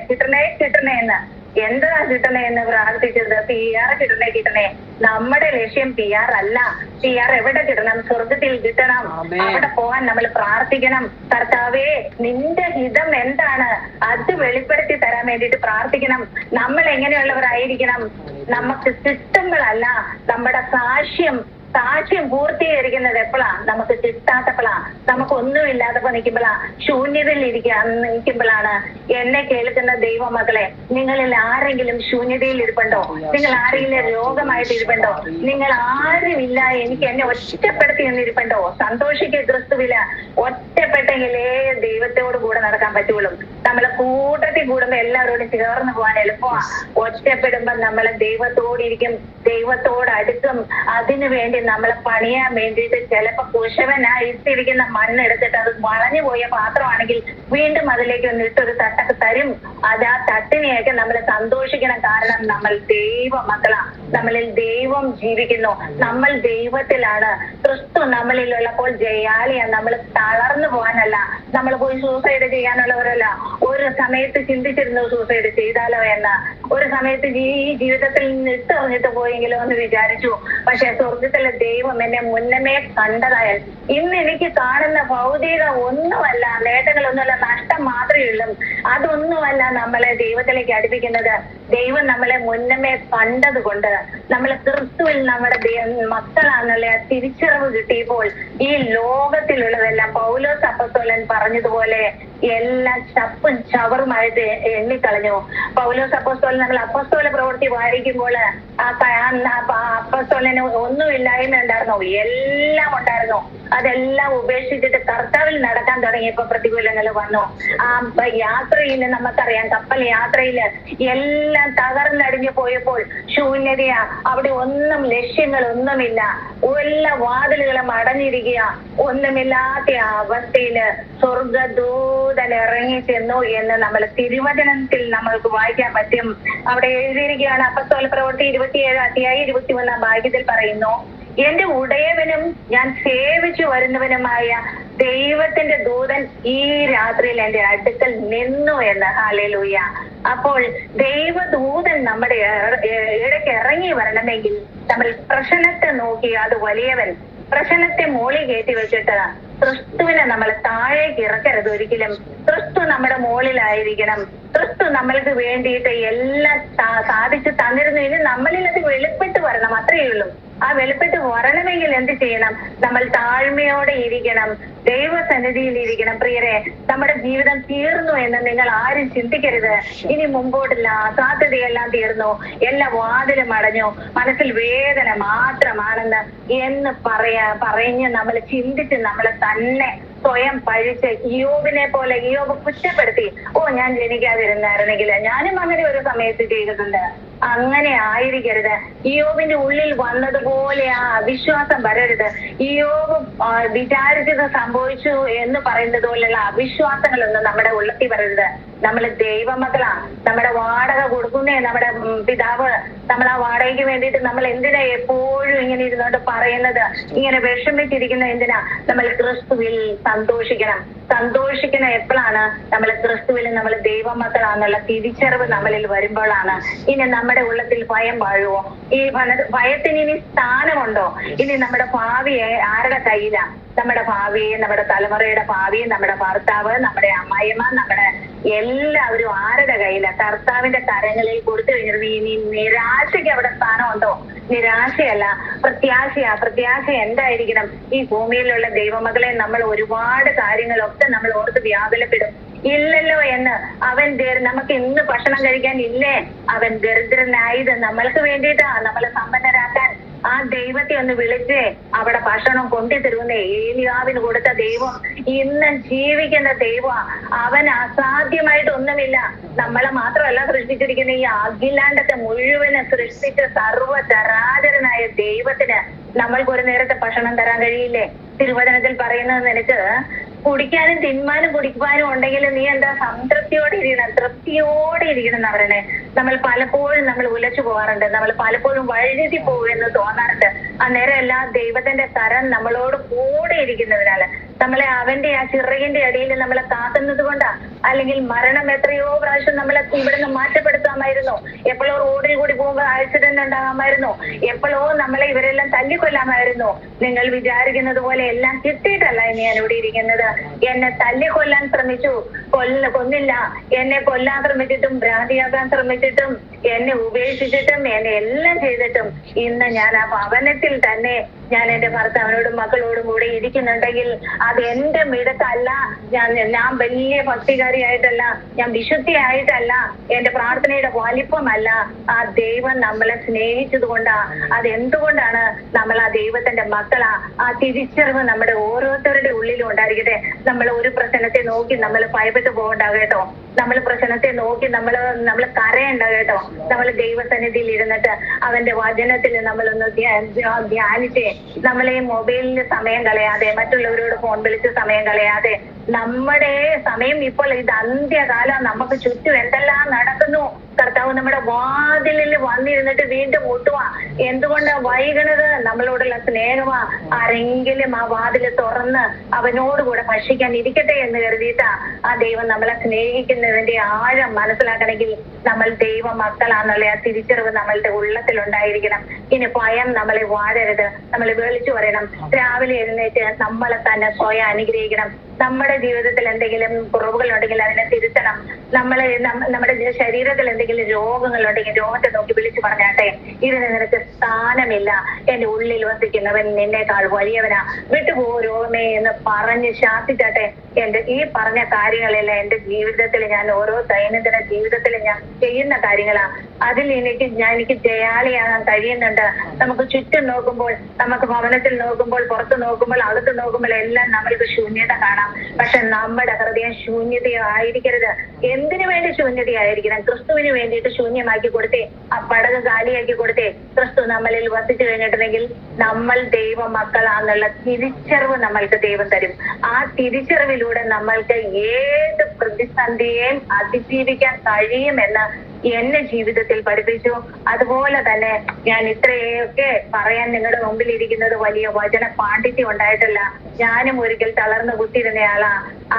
എന്ന്. എന്താ കിട്ടണേ എന്ന് പ്രാർത്ഥിച്ചത്? PR കിട്ടണേ. നമ്മുടെ ലക്ഷ്യം PR അല്ല. PR എവിടെ കിട്ടണം? സ്വർഗത്തിൽ കിട്ടണം. അവിടെ പോകാൻ നമ്മൾ പ്രാർത്ഥിക്കണം. കർത്താവേ നിന്റെ ഹിതം എന്താണ് അത് വെളിപ്പെടുത്തി തരാൻ വേണ്ടിയിട്ട് പ്രാർത്ഥിക്കണം. നമ്മൾ എങ്ങനെയുള്ളവരായിരിക്കണം? നമുക്ക് സിസ്റ്റങ്ങളല്ല, നമ്മുടെ സാക്ഷ്യം പൂർത്തീകരിക്കുന്നത് എപ്പോഴാ? നമുക്ക് കിട്ടാത്തപ്പോഴാ, നമുക്ക് ഒന്നുമില്ലാത്തപ്പോ നിൽക്കുമ്പോഴാ, ശൂന്യതയിൽ നിൽക്കുമ്പോഴാണ്. എന്നെ കേൾക്കുന്ന ദൈവമക്കളെ, നിങ്ങളിൽ ആരെങ്കിലും ശൂന്യതയിൽ ഇരിപ്പുണ്ടോ? നിങ്ങൾ ആരെങ്കിലും രോഗമായിട്ട് ഇരിപ്പുണ്ടോ? നിങ്ങൾ ആരുമില്ല, എനിക്ക് എന്നെ ഒറ്റപ്പെടുത്തി എന്നിരിപ്പുണ്ടോ? സന്തോഷിക്കുക ക്രിസ്തുവില. ഒറ്റപ്പെട്ടെങ്കിലേ ദൈവത്തോട് കൂടെ നടക്കാൻ പറ്റുള്ളൂ. നമ്മളെ കൂട്ടത്തിൽ കൂടുമ്പോ എല്ലാവരോടും ചേർന്ന് പോകാൻ എളുപ്പമാ. ഒറ്റപ്പെടുമ്പോ നമ്മളെ ദൈവത്തോടിരിക്കും, ദൈവത്തോട് അടുക്കും. അതിനു വേണ്ടി നമ്മളെ പണിയാൻ വേണ്ടിയിട്ട് ചിലപ്പോ കുശവനായിട്ടിരിക്കുന്ന മണ്ണെടുത്തിട്ട് അത് വളഞ്ഞു പോയ പാത്രമാണെങ്കിൽ വീണ്ടും അതിലേക്ക് വന്നിട്ടൊരു തട്ടൊക്കെ തരും. അത് ആ തട്ടിനെയൊക്കെ നമ്മൾ സന്തോഷിക്കണം. കാരണം നമ്മൾ ദൈവ മക്കളാ, നമ്മളിൽ ദൈവം ജീവിക്കുന്നു, നമ്മൾ ദൈവത്തിലാണ്. ക്രിസ്തു നമ്മളിലുള്ളപ്പോൾ ജയാളിയാണ്. നമ്മൾ തളർന്നു പോകാനല്ല, നമ്മൾ പോയി സൂസൈഡ് ചെയ്യാനുള്ളവരല്ല. ഒരു സമയത്ത് ചിന്തിച്ചിരുന്നു സൂസൈഡ് ചെയ്താലോ എന്ന്. ഒരു സമയത്ത് ഈ ജീവിതത്തിൽ നിന്ന് ഇട്ടെറിഞ്ഞിട്ട് പോയെങ്കിലോ എന്ന് വിചാരിച്ചു. പക്ഷെ സ്വർഗത്തിലെ ദൈവം എന്നെ മുന്നമേ കണ്ടതായാൽ ഇന്ന് എനിക്ക് കാണുന്ന ഭൗതിക ഒന്നുമല്ല, നേട്ടങ്ങളൊന്നുമല്ല, നഷ്ടം മാത്രമേ ഉള്ളൂ. അതൊന്നുമല്ല നമ്മളെ ദൈവത്തിലേക്ക് അടുപ്പിക്കുന്നത്. ദൈവം നമ്മളെ മുന്നമേ കണ്ടത് കൊണ്ട് നമ്മളെ ക്രിസ്തുവിൽ നമ്മുടെ മക്കളാണെന്നുള്ള തിരിച്ചറിവ് കിട്ടിയപ്പോൾ ഈ ലോകത്തിലുള്ളതെല്ലാം പൗലോസ് അപ്പോസ്തലൻ പറഞ്ഞതുപോലെ എല്ലാം ചപ്പും ചവറുമായിട്ട് എണ്ണിക്കളഞ്ഞു. പൗലോസ് അപ്പോസ്തലൻ നമ്മൾ അപ്പോസ്തല പ്രവൃത്തി വായിക്കുമ്പോൾ അപ്പോസ്തലന് ഒന്നുമില്ലായ്മ ഉണ്ടായിരുന്നോ? എല്ലാം ഉണ്ടായിരുന്നു. അതെല്ലാം ഉപേക്ഷിച്ചിട്ട് കർത്താവിൽ നടക്കാൻ തുടങ്ങിയപ്പോ പ്രതികൂലങ്ങൾ വന്നു. ആ യാത്രയിൽ നമുക്കറിയാം, കപ്പൽ യാത്രയില് എല്ലാം തകർന്നടിഞ്ഞു പോയപ്പോൾ ശൂന്യതയാ. അവിടെ ഒന്നും ലക്ഷ്യങ്ങളൊന്നുമില്ല, എല്ലാ വാതിലുകളും അടഞ്ഞിരിക്കുക. ഒന്നുമില്ലാത്ത അവസ്ഥയില് സ്വർഗദൂതൻ ഇറങ്ങി ചെന്നു എന്ന് നമ്മൾ തിരുവചനത്തിൽ നമ്മൾക്ക് വായിക്കാൻ പറ്റും. അവിടെ എഴുതിയിരിക്കുകയാണ്. അപ്പോസ്തല പ്രവൃത്തി 27-21 വാക്യത്തിൽ പറയുന്നു, എന്റെ ഉടയവനും ഞാൻ സേവിച്ചു വരുന്നവനുമായ ദൈവത്തിന്റെ ദൂതൻ ഈ രാത്രിയിൽ എന്റെ അടുക്കൽ നിന്നു എന്ന്. ഹല്ലേലൂയ. അപ്പോൾ ദൈവദൂതൻ നമ്മുടെ ഇടയ്ക്ക് ഇറങ്ങി വരണമെങ്കിൽ നമ്മൾ പ്രശ്നത്തെ നോക്കി അത് വലിയവൻ, പ്രശ്നത്തെ മോളി കയറ്റി വെച്ചിട്ട് ക്രിസ്തുവിനെ നമ്മൾ താഴേക്ക് ഇറക്കരുത് ഒരിക്കലും. ക്രിസ്തു നമ്മുടെ മുകളിലായിരിക്കണം. ക്രിസ്തു നമ്മൾക്ക് വേണ്ടിയിട്ട് എല്ലാം സാധിച്ചു തന്നിരുന്നു. ഇനി നമ്മളിൽ അത് വെളിപ്പെട്ട് വരണം, അത്രയേ ഉള്ളൂ. ആ വെളിപ്പെട്ട് വരണമെങ്കിൽ എന്ത് ചെയ്യണം? നമ്മൾ താഴ്മയോടെ ഇരിക്കണം, ദൈവസന്നിധിയിൽ ഇരിക്കണം. പ്രിയരെ, നമ്മുടെ ജീവിതം തീർന്നു എന്ന് നിങ്ങൾ ആരും ചിന്തിക്കരുത്. ഇനി മുമ്പോട്ടില്ല, സാധ്യതയെല്ലാം തീർന്നു, എല്ലാ വാതിലും അടഞ്ഞു, മനസ്സിൽ വേദന മാത്രമാണെന്ന് പറഞ്ഞ് നമ്മൾ ചിന്തിച്ച് നമ്മളെ തന്നെ സ്വയം പഴിച്ച് ഇയ്യോബിനെ പോലെ ഇയ്യോബ് കുറ്റപ്പെടുത്തി, ഞാൻ ജനിക്കാതിരുന്നായിരുന്നെങ്കിൽ. ഞാനും അങ്ങനെ ഒരു സമയത്ത് ചെയ്തിട്ടുണ്ട്. അങ്ങനെ ആയിരിക്കരുത്. ഇയ്യോബിന്റെ ഉള്ളിൽ വന്നതുപോലെ ആ അവിശ്വാസം വരരുത്. ഇയ്യോബ് വിചാരിച്ചത് സംഭവിച്ചു എന്ന് പറയുന്നത് പോലെയുള്ള അവിശ്വാസങ്ങളൊന്നും നമ്മുടെ ഉള്ളത്തിൽ വരരുത്. നമ്മൾ ദൈവമക്കളാ. നമ്മുടെ വാടക കൊടുക്കുന്നേ നമ്മുടെ പിതാവ്. നമ്മൾ ആ വാടകയ്ക്ക് വേണ്ടിയിട്ട് നമ്മൾ എന്തിനാ എപ്പോഴും ഇങ്ങനെ ഇരുന്നോണ്ട് പറയുന്നത്? ഇങ്ങനെ വിഷമിച്ചിരിക്കുന്ന എന്തിനാ? നമ്മൾ ക്രിസ്തുവിൽ സന്തോഷിക്കണം. സന്തോഷിക്കുന്ന എപ്പോഴാണ്? നമ്മൾ ക്രിസ്തുവിൽ നമ്മൾ ദൈവമക്കളാന്നുള്ള തിരിച്ചറിവ് നമ്മളിൽ വരുമ്പോഴാണ്. ഇനി നമ്മുടെ ഉള്ളത്തിൽ ഭയം വാഴുവോ? ഈ ഭയത്തിന് ഇനി സ്ഥാനമുണ്ടോ? ഇനി നമ്മുടെ ഭാവിയെ ആരുടെ കയ്യിലാ? നമ്മുടെ ഭാവിയെ, നമ്മുടെ തലമുറയുടെ ഭാവിയെ, നമ്മുടെ ഭർത്താവ്, നമ്മുടെ അമ്മായിമ്മ, നമ്മുടെ എല്ലാവരും ആരുടെ കയ്യിലാ? കർത്താവിന്റെ കരങ്ങളിൽ കൊടുത്തു കഴിഞ്ഞിട്ട് ഇനി നിരാശയ്ക്ക് അവിടെ സ്ഥാനമുണ്ടോ? നിരാശയല്ല, പ്രത്യാശയാ. പ്രത്യാശ എന്തായിരിക്കണം? ഈ ഭൂമിയിലുള്ള ദൈവമകളെ നമ്മൾ ഒരുപാട് കാര്യങ്ങളൊക്കെ നമ്മൾ ഓർത്ത് വ്യാകുലപ്പെടും. ഇല്ലല്ലോ എന്ന് അവൻ നമുക്ക് ഇന്ന് ഭക്ഷണം കഴിക്കാൻ ഇല്ലേ? അവൻ ദരിദ്രനായത് നമ്മൾക്ക് വേണ്ടിയിട്ടാ, നമ്മളെ സമ്പന്നരാക്കാൻ. ആ ദൈവത്തെ ഒന്ന് വിളിച്ച് അവിടെ ഭക്ഷണം കൊണ്ടു തരുന്നേ. ഏലിയാവിന് കൊടുത്ത ദൈവം ഇന്നും ജീവിക്കുന്ന ദൈവം. അവൻ അസാധ്യമായിട്ടൊന്നുമില്ല. നമ്മളെ മാത്രമല്ല സൃഷ്ടിച്ചിരിക്കുന്ന ഈ അഖിലാണ്ടത്തെ മുഴുവനും സൃഷ്ടിച്ച സർവ്വചരാചരനായ ദൈവത്തിന് നമ്മൾക്ക് ഒരു നേരത്തെ ഭക്ഷണം തരാൻ കഴിയില്ലേ? തിരുവചനത്തിൽ പറയുന്നത് നിനക്ക് കുടിക്കാനും തിന്മാനും കുടിക്കുവാനും ഉണ്ടെങ്കിൽ നീ എന്താ സംതൃപ്തിയോടെ ഇരിക്കണം, തൃപ്തിയോടെ ഇരിക്കണം എന്ന് പറയണേ. നമ്മൾ പലപ്പോഴും നമ്മൾ ഉലച്ചു പോകാറുണ്ട്, നമ്മൾ പലപ്പോഴും വഴുതി പോകുമെന്ന് തോന്നാറുണ്ട്. അന്നേരം എല്ലാം ദൈവത്തിന്റെ കരം നമ്മളോട് കൂടെ ഇരിക്കുന്നതിനാല്, നമ്മളെ അവന്റെ ആ ചിറകിന്റെ അടിയിൽ നമ്മളെ കാക്കുന്നത് കൊണ്ടാ. അല്ലെങ്കിൽ മരണം എത്രയോ പ്രാവശ്യം നമ്മളെ ഇവിടുന്ന് മാറ്റപ്പെടുത്താമായിരുന്നു. എപ്പോഴോ റോഡിൽ കൂടി പോകുമ്പോൾ ആക്സിഡന്റ് ഉണ്ടാകാമായിരുന്നു. എപ്പോഴോ നമ്മളെ ഇവരെല്ലാം തല്ലിക്കൊല്ലാമായിരുന്നു. നിങ്ങൾ വിചാരിക്കുന്നത് പോലെ എല്ലാം കിട്ടിയിട്ടല്ല ഇനി ഞാൻ ഇവിടെ ഇരിക്കുന്നത്. എന്നെ തല്ലിക്കൊല്ലാൻ ശ്രമിച്ചു, കൊന്നില്ല. എന്നെ കൊല്ലാൻ ശ്രമിച്ചിട്ടും ഭ്രാന്തിയാക്കാൻ ശ്രമിച്ചിട്ടും എന്നെ ഉപേക്ഷിച്ചിട്ടും എന്നെ എല്ലാം ചെയ്തിട്ടും ഇന്ന് ഞാൻ ആ ഭവനത്തിൽ തന്നെ ഞാൻ എന്റെ ഭർത്താവിനോടും മക്കളോടും കൂടെ ഇരിക്കുന്നുണ്ടെങ്കിൽ അത് എന്റെ മിടുക്കല്ല. ഞാൻ വലിയ ഭക്തികാരിയായിട്ടല്ല, ഞാൻ വിശുദ്ധിയായിട്ടല്ല, എന്റെ പ്രാർത്ഥനയുടെ വലിപ്പമല്ല. ആ ദൈവം നമ്മളെ സ്നേഹിച്ചത് കൊണ്ടാ. അതെന്തുകൊണ്ടാണ്? നമ്മൾ ആ ദൈവത്തിന്റെ മക്കളാ. ആ തിരിച്ചറിവ് നമ്മുടെ ഓരോരുത്തരുടെ ഉള്ളിലും ഉണ്ടായിരിക്കട്ടെ. നമ്മൾ ഒരു പ്രശ്നത്തെ നോക്കി നമ്മൾ ഭയപ്പെട്ടു പോകണ്ടാകട്ടോ. നമ്മൾ പ്രശ്നത്തെ നോക്കി നമ്മൾ കരയുണ്ടാകട്ടോ. നമ്മൾ ദൈവസന്നിധിയിൽ ഇരുന്നിട്ട് അവന്റെ വചനത്തിൽ നമ്മളൊന്ന് ധ്യാനിച്ചേ. നമ്മളെ മൊബൈലിൽ സമയം കളയാതെ, മറ്റുള്ളവരോട് ഫോൺ വിളിച്ച് സമയം കളയാതെ, നമ്മുടെ സമയം ഇപ്പോൾ ഇത് അന്ത്യകാലം. നമുക്ക് ചുറ്റും എന്തെല്ലാം നടക്കുന്നു. കർത്താവ് നമ്മുടെ വാതിലിൽ വന്നിരുന്നിട്ട് വീണ്ടും മുട്ടുവാ. എന്തുകൊണ്ടാ വൈകണത്? നമ്മളോടുള്ള സ്നേഹമാ. ആരെങ്കിലും ആ വാതില് തുറന്ന് അവനോടുകൂടെ ഭക്ഷിക്കാൻ ഇരിക്കട്ടെ എന്ന് കരുതിയിട്ടാ. ആ ദൈവം നമ്മളെ സ്നേഹിക്കുന്നതിന്റെ ആഴം മനസ്സിലാക്കണമെങ്കിൽ നമ്മൾ ദൈവ മക്കളാന്നുള്ള ആ തിരിച്ചറിവ് നമ്മളുടെ ഉള്ളത്തിൽ ഉണ്ടായിരിക്കണം. ഇനി ഭയം നമ്മളെ വാഴരുത്. നമ്മൾ വിളിച്ചു പറയണം. രാവിലെ എഴുന്നേറ്റ് നമ്മളെ തന്നെ സ്വയം അനുഗ്രഹിക്കണം. നമ്മുടെ ജീവിതത്തിൽ എന്തെങ്കിലും കുറവുകൾ ഉണ്ടെങ്കിൽ അതിനെ തിരുത്തണം. നമ്മുടെ ശരീരത്തിൽ എന്തെങ്കിലും രോഗങ്ങളുണ്ടെങ്കിൽ രോഗത്തെ നോക്കി വിളിച്ചു പറഞ്ഞാട്ടെ, ഇതിന് നിനക്ക് സ്ഥാനമില്ല. എന്റെ ഉള്ളിൽ വസിക്കുന്നവൻ നിന്നേക്കാൾ വലിയവനാ, വിട്ടുപോ രോഗമേ എന്ന് പറഞ്ഞ് ശാസിച്ചാട്ടെ. എന്റെ ഈ പറഞ്ഞ കാര്യങ്ങളെല്ലാം എന്റെ ജീവിതത്തിൽ, ഞാൻ ഓരോ ദൈനംദിന ജീവിതത്തിൽ ഞാൻ ചെയ്യുന്ന കാര്യങ്ങളാ. അതിൽ എനിക്ക് ജയാളിയാകാൻ കഴിയുന്നുണ്ട്. നമുക്ക് ചുറ്റും നോക്കുമ്പോൾ, നമുക്ക് ഭവനത്തിൽ നോക്കുമ്പോൾ, പുറത്ത് നോക്കുമ്പോൾ, അകത്ത് നോക്കുമ്പോൾ എല്ലാം നമ്മൾക്ക് ശൂന്യത കാണാം. പക്ഷെ നമ്മുടെ ഹൃദയം ശൂന്യതയായിരിക്കരുത്. എന്തിനു വേണ്ടി ശൂന്യതയായിരിക്കണം? ക്രിസ്തുവിന് വേണ്ടിയിട്ട് ശൂന്യമാക്കി കൊടുത്തേ. ആ പടക് കാലിയാക്കി കൊടുത്തേ. ക്രിസ്തു നമ്മളിൽ വസിച്ചു കഴിഞ്ഞിട്ടുണ്ടെങ്കിൽ നമ്മൾ ദൈവ മക്കളാന്നുള്ള തിരിച്ചറിവ് നമ്മൾക്ക് ദൈവം തരും. ആ തിരിച്ചറിവിലൂടെ നമ്മൾക്ക് ഏത് പ്രതിസന്ധിയെയും അതിജീവിക്കാൻ കഴിയുമെന്ന് എന്നെ ജീവിതത്തിൽ പഠിപ്പിച്ചു. അതുപോലെ തന്നെ ഞാൻ ഇത്രയൊക്കെ പറയാൻ നിങ്ങളുടെ മുമ്പിൽ ഇരിക്കുന്നത് വലിയ വചന പാണ്ഡിത്യം ഉണ്ടായിട്ടല്ല. ഞാനും ഒരിക്കൽ തളർന്നു കുത്തിയിരുന്നയാളാ.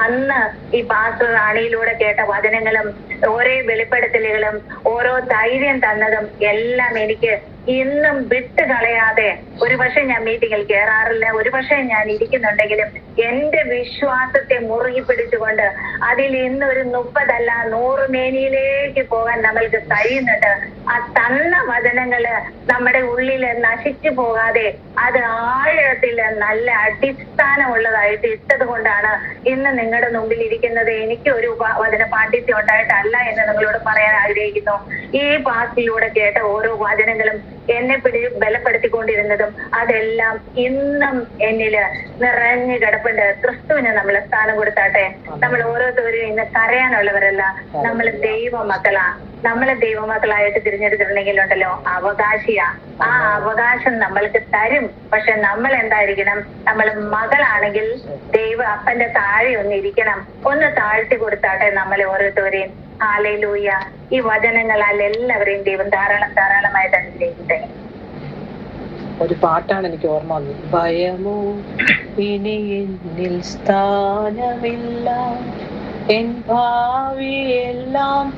അന്ന് ഈ പാസ്റ്റർ റാണിയിലൂടെ കേട്ട വചനങ്ങളും ഓരോ വെളിപ്പെടുത്തലുകളും ഓരോ ധൈര്യം തന്നതും എല്ലാം എനിക്ക് ഇന്നും വിട്ട് കളയാതെ, ഒരുപക്ഷെ ഞാൻ മീറ്റിങ്ങിൽ കയറാറില്ല, ഒരുപക്ഷെ ഞാൻ ഇരിക്കുന്നുണ്ടെങ്കിലും എന്റെ വിശ്വാസത്തെ മുറുകി പിടിച്ചുകൊണ്ട് അതിൽ ഇന്ന് ഒരു 30 അല്ല 100 മേനിയിലേക്ക് പോകാൻ നമ്മൾക്ക് കഴിയുന്നുണ്ട്. ആ തന്ന വചനങ്ങള് നമ്മുടെ ഉള്ളില് നശിച്ചു പോകാതെ അത് ആഴത്തില് നല്ല അടിസ്ഥാനമുള്ളതായിട്ട് ഇട്ടത് കൊണ്ടാണ് ഇന്ന് നിങ്ങളുടെ മുമ്പിൽ ഇരിക്കുന്നത്. എനിക്ക് ഒരു വചന പാണ്ഡിത്യം ഉണ്ടായിട്ടല്ല എന്ന് നിങ്ങളോട് പറയാൻ ആഗ്രഹിക്കുന്നു. ഈ പാസിലൂടെ കേട്ട ഓരോ വചനങ്ങളും എന്നെ ബലപ്പെടുത്തിക്കൊണ്ടിരുന്നതും അതെല്ലാം ഇന്നും എന്നില് നിറഞ്ഞു കിടപ്പുണ്ട്. ക്രിസ്തുവിന് നമ്മൾ സ്ഥാനം കൊടുത്താട്ടെ. നമ്മൾ ഓരോരുത്തരും ഇന്ന് കരയാനുള്ളവരല്ല, നമ്മൾ ദൈവമക്കളാ. നമ്മളെ ദൈവമക്കളായിട്ട് തിരഞ്ഞെടുത്തിട്ടുണ്ടെങ്കിലുണ്ടല്ലോ അവകാശിയാ. ആ അവകാശം നമ്മൾക്ക് തരും. പക്ഷെ നമ്മൾ എന്തായിരിക്കണം? നമ്മൾ മകളാണെങ്കിൽ ദൈവ അപ്പന്റെ താഴെ ഒന്ന് ഇരിക്കണം. ഒന്ന് താഴ്ത്തി കൊടുത്താട്ടെ നമ്മളെ ഓരോരുത്തരെയും. ഹല്ലേലൂയ. ഈ വചനങ്ങളാൽ എല്ലാവരെയും ദൈവം ധാരാളമായിട്ട് അനുഗ്രഹിക്കട്ടെ. ഒരു പാട്ടാണ് എനിക്ക് ഓർമ്മ വന്നത്. ഭയമോ ഇനി എന്നിൽ സ്ഥാനമില്ല, എൻ ഭാവിയെല്ലാം